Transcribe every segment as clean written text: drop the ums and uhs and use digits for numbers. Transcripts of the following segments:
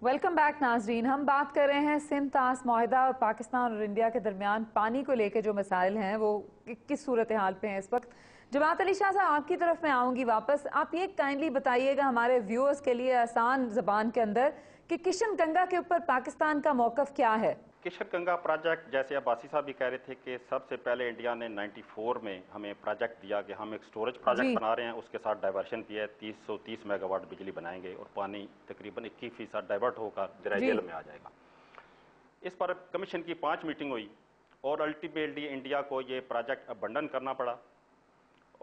Welcome back नाजरीन। हम बात कर रहे हैं सिंध तास माहिदा और पाकिस्तान और इंडिया के दरमियान पानी को लेकर जो मसाइल हैं वो किस सूरत हाल पे हैं इस वक्त। जमात अली शाह साहब, आपकी तरफ मैं आऊंगी वापस। आप ये काइंडली बताइएगा हमारे व्यूअर्स के लिए आसान जबान के अंदर कि किशन गंगा के ऊपर पाकिस्तान का मौकफ क्या है। किशन गंगा प्रोजेक्ट, जैसे अब्बासी साहब भी कह रहे थे कि सबसे पहले इंडिया ने 94 में हमें प्रोजेक्ट दिया कि हम एक स्टोरेज प्रोजेक्ट बना रहे हैं, उसके साथ डाइवर्शन भी है, 330 मेगावाट बिजली बनाएंगे और पानी तकरीबन 21% डाइवर्ट होकर दरिया जेल में आ जाएगा। इस पर कमीशन की 5 मीटिंग हुई और अल्टीमेटली इंडिया को ये प्रोजेक्ट अबंडन करना पड़ा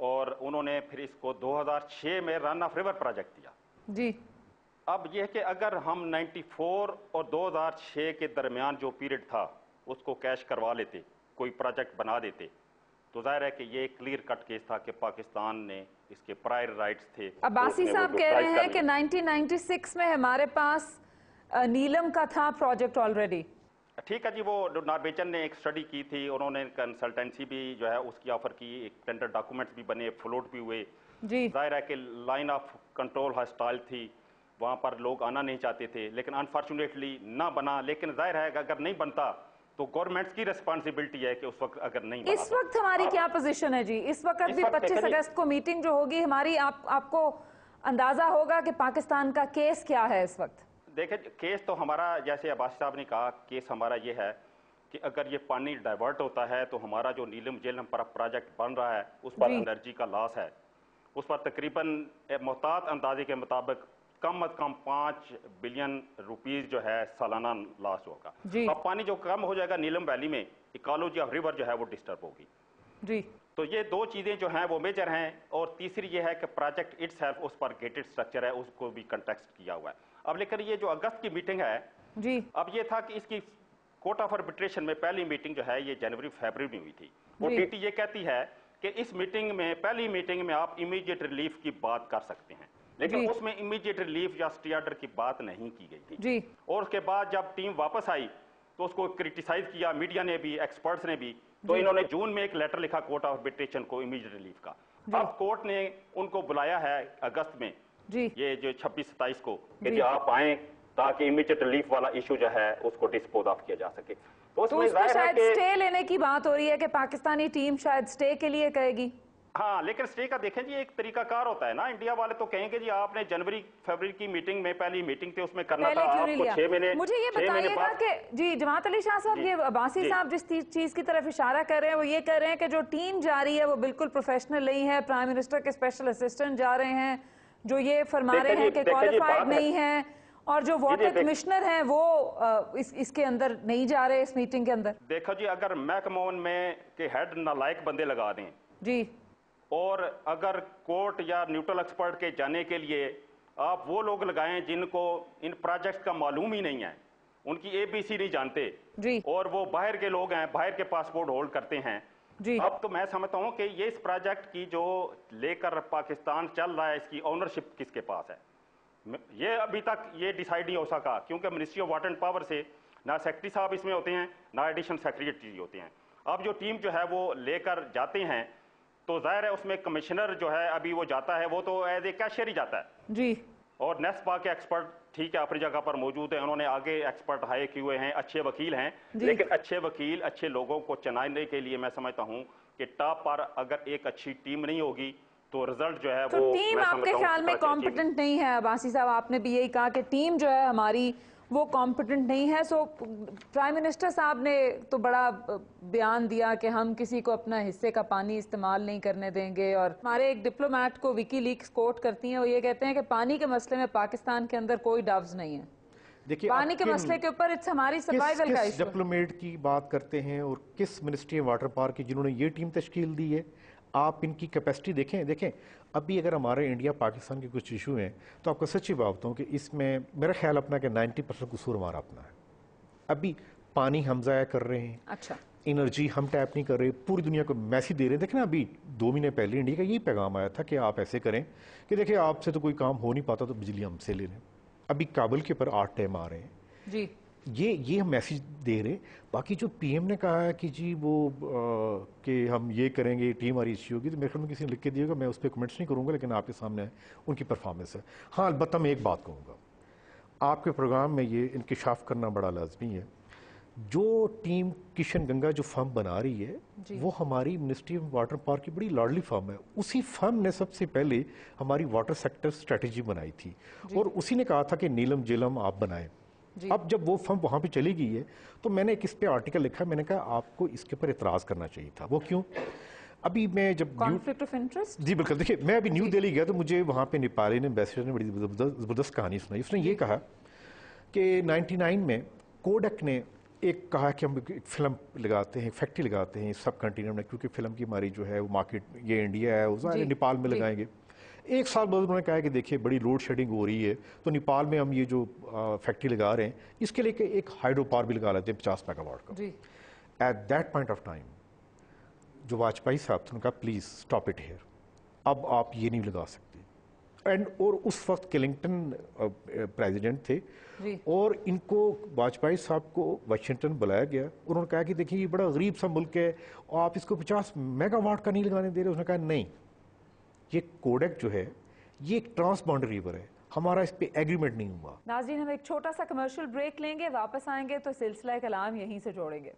और उन्होंने फिर इसको 2006 में रन ऑफ रिवर प्रोजेक्ट दिया। जी, अब यह कि अगर हम 94 और 2006 के दरमियान जो पीरियड था उसको कैश करवा लेते, कोई प्रोजेक्ट बना देते, तो जाहिर है कि ये क्लियर कट केस था कि पाकिस्तान ने इसके प्रायर राइट्स थे। अब्बासी साहब कह रहे हैं कि 1996 में हमारे पास नीलम का था प्रोजेक्ट ऑलरेडी। ठीक है जी, वो नॉर्वेजन ने एक स्टडी की थी, उन्होंने कंसल्टेंसी भी जो है उसकी ऑफर की, एक टेंडर डॉक्यूमेंट्स भी बने, फ्लोट भी हुए। जी, जाहिर है कि लाइन ऑफ कंट्रोल हॉस्टाइल थी, वहाँ पर लोग आना नहीं चाहते थे, लेकिन अनफॉर्चुनेटली ना बना। लेकिन जाहिर है कि अगर नहीं बनता तो गवर्नमेंट्स की रिस्पॉन्सिबिलिटी है कि उस वक्त अगर नहीं बना। इस वक्त हमारी क्या पोजीशन है जी? इस वक्त भी 25 अगस्त को मीटिंग जो होगी हमारी, आपको अंदाजा होगा कि पाकिस्तान का केस क्या है इस वक्त। देखिए, केस तो हमारा, जैसे अब्बासी साहब ने कहा, केस हमारा ये है कि अगर ये पानी डाइवर्ट होता है तो हमारा जो नीलम जेलम पर प्रोजेक्ट बन रहा है उस पर एनर्जी का लॉस है, उस पर तकरीबन मोहतात अंदाजे के मुताबिक कम अज कम 5 बिलियन रुपीस जो है सालाना लॉस होगा। अब पानी जो कम हो जाएगा नीलम वैली में, इकोलॉजी ऑफ रिवर जो है वो डिस्टर्ब होगी जी। तो ये दो चीजें जो हैं वो मेजर हैं। और तीसरी ये है कि प्रोजेक्ट इटसेल्फ, उस पर गेटेड स्ट्रक्चर है, उसको भी कंटेक्स्ट किया हुआ है। अब लेकर ये जो अगस्त की मीटिंग है जी, अब ये था कि इसकी कोर्ट ऑफ आर्बिट्रेशन में पहली मीटिंग जो है ये जनवरी फरवरी में हुई थी। वो टीटी ये कहती है कि इस मीटिंग में, पहली मीटिंग में आप इमीडिएट रिलीफ की बात कर सकते हैं, लेकिन उसमें इमीडिएट रिलीफ या स्टे ऑर्डर की बात नहीं की गई थी जी। और उसके बाद जब टीम वापस आई तो उसको क्रिटिसाइज किया मीडिया ने भी, एक्सपर्ट्स ने भी। तो इन्होंने जून में एक लेटर लिखा कोर्ट ऑफ आर्बिट्रेशन को इमीडिएट रिलीफ का। अब कोर्ट ने उनको बुलाया है अगस्त में जी, ये जो 26-27 को कि आप आए ताकि इमीडिएट रिलीफ वाला इशू जो है उसको डिस्पोज ऑफ किया जा सके। तो उसमें शायद स्टे लेने की बात हो रही है कि पाकिस्तानी टीम शायद स्टे के लिए कहेगी। हाँ, लेकिन स्टे का देखें जी एक तरीकाकार होता है ना। इंडिया वाले तो कहेंगे जी आपने जनवरी फरवरी की मीटिंग में, पहली मीटिंग थी उसमें करना था, आपको 6 महीने। मुझे ये बताइएगा कि जी जमात अली शाह साहब, ये अब्बासी साहब जिस चीज की तरफ इशारा कर रहे हैं वो ये कर रहे हैं कि जो टीम जा रही है वो बिल्कुल प्रोफेशनल नहीं है, प्राइम मिनिस्टर के स्पेशल असिस्टेंट जा रहे हैं जो ये फरमा रहे हैं कि क्वालिफाइड नहीं है, और जो वाटर कमिश्नर हैं वो इसके अंदर नहीं जा रहे इस मीटिंग के अंदर। देखो जी, अगर महकमा में के हेड नालायक बंदे लगा दें जी, और अगर कोर्ट या न्यूट्रल एक्सपर्ट के जाने के लिए आप वो लोग लगाएं जिनको इन प्रोजेक्ट्स का मालूम ही नहीं है, उनकी एबीसी नहीं जानते जी, और वो बाहर के लोग हैं, बाहर के पासपोर्ट होल्ड करते हैं जी। अब तो मैं समझता हूं कि ये इस प्रोजेक्ट की जो लेकर पाकिस्तान चल रहा है इसकी ओनरशिप किसके पास है, ये अभी तक ये डिसाइड नहीं हो सका, क्योंकि ministry of water and power से ना सेक्रेटरी साहब इसमें होते हैं ना एडिशनल सेक्रेटरी होते हैं। अब जो टीम जो है वो लेकर जाते हैं तो जाहिर है उसमें कमिश्नर जो है अभी वो जाता है, वो तो एज ए कैशियर ही जाता है जी। और नेस्पा के एक्सपर्ट ठीक है अपनी जगह पर मौजूद हैं, उन्होंने आगे एक्सपर्ट हायर किए हुए हैं, अच्छे वकील हैं, लेकिन अच्छे वकील अच्छे लोगों को चुनाने के लिए मैं समझता हूं कि टॉप पर अगर एक अच्छी टीम नहीं होगी तो रिजल्ट जो है तो वो टीम आपके ख्याल में कॉम्पिटेंट नहीं है। अब्बासी साहब, आपने भी यही कहा कि टीम जो है हमारी वो कॉम्पिटेंट नहीं है। सो प्राइम मिनिस्टर साहब ने तो बड़ा बयान दिया कि हम किसी को अपना हिस्से का पानी इस्तेमाल नहीं करने देंगे, और हमारे एक डिप्लोमेट को विकी लीक्स कोट करती हैं, वो ये कहते हैं कि पानी के मसले में पाकिस्तान के अंदर कोई डाउट्स नहीं है। देखिए, पानी के मसले के ऊपर इट्स हमारी सर्वाइवल का इशू। डिप्लोमेट की बात करते हैं और किस मिनिस्ट्री ऑफ वाटर पावर की जिन्होंने ये टीम तश्कील दी है, आप इनकी कैपेसिटी देखें। अभी अगर हमारे इंडिया पाकिस्तान के कुछ इशू हैं तो आपको सच्ची बात बताऊं कि इसमें मेरा ख्याल अपना कि 90% कसूर हमारा अपना है। अभी पानी हम ज़ाया कर रहे हैं, अच्छा, एनर्जी हम टैप नहीं कर रहे, पूरी दुनिया को मैसेज दे रहे हैं। देखें ना, अभी 2 महीने पहले इंडिया का यही पैगाम आया था कि आप ऐसे करें कि देखिए आपसे तो कोई काम हो नहीं पाता तो बिजली हमसे ले लें। अभी काबुल के ऊपर 8 डैम आ रहे हैं जी, ये हम मैसेज दे रहे। बाकी जो पीएम ने कहा है कि जी वो कि हम ये करेंगे, टीम हमारी अच्छी होगी, तो मेरे ख्याल में किसी ने लिख के दिएगा, मैं उस पर कमेंट्स नहीं करूँगा, लेकिन आपके सामने उनकी परफॉर्मेंस है। हाँ, अलबत्ता मैं एक बात कहूँगा, आपके प्रोग्राम में ये इंकिशाफ करना बड़ा लाजमी है। जो टीम किशन गंगा जो फर्म बना रही है वो हमारी मिनिस्ट्री ऑफ वाटर पावर की बड़ी लाडली फर्म है। उसी फर्म ने सबसे पहले हमारी वाटर सेक्टर स्ट्रेटेजी बनाई थी और उसी ने कहा था कि नीलम झेलम आप बनाएं। अब जब वो फर्म वहाँ पे चली गई है तो मैंने एक इस पे आर्टिकल लिखा, मैंने कहा आपको इसके ऊपर इतराज़ करना चाहिए था। वो क्यों? अभी मैं जब कॉन्फ्लिक्ट ऑफ इंटरेस्ट, जी बिल्कुल, देखिए मैं अभी न्यू दिल्ली गया तो मुझे वहाँ पे नेपाली एम्बेसडर ने बड़ी ज़बरदस्त कहानी सुनाई। उसने ये कहा कि 99 में कोडक ने एक कहा कि हम एक फिल्म लगाते हैं, फैक्ट्री लगाते हैं सब कंटिनेंट में, क्योंकि फिल्म की हमारी जो है वो मार्केट ये इंडिया है, वो नेपाल में लगाएंगे। एक साल बाद उन्होंने कहा कि देखिए बड़ी लोड शेडिंग हो रही है तो नेपाल में हम ये जो फैक्ट्री लगा रहे हैं इसके लिए एक हाइड्रो पावर भी लगा लेते हैं 50 मेगावाट का। At that point of time जो वाजपेयी साहब थे उन्होंने कहा प्लीज स्टॉप इट हियर, अब आप ये नहीं लगा सकते। एंड और उस वक्त क्लिंटन प्रेसिडेंट थे और इनको वाजपेयी साहब को वाशिंगटन बुलाया गया। उन्होंने कहा कि देखिए ये बड़ा गरीब सा मुल्क है और आप इसको 50 मेगावाट का नहीं लगाने दे रहे। उसने कहा नहीं, ये कोडेक जो है ये एक ट्रांसबाउंडरी रिवर है, हमारा इस पे एग्रीमेंट नहीं हुआ। नाज़रीन हम एक छोटा सा कमर्शियल ब्रेक लेंगे, वापस आएंगे तो सिलसिला कलाम यहीं से जोड़ेंगे।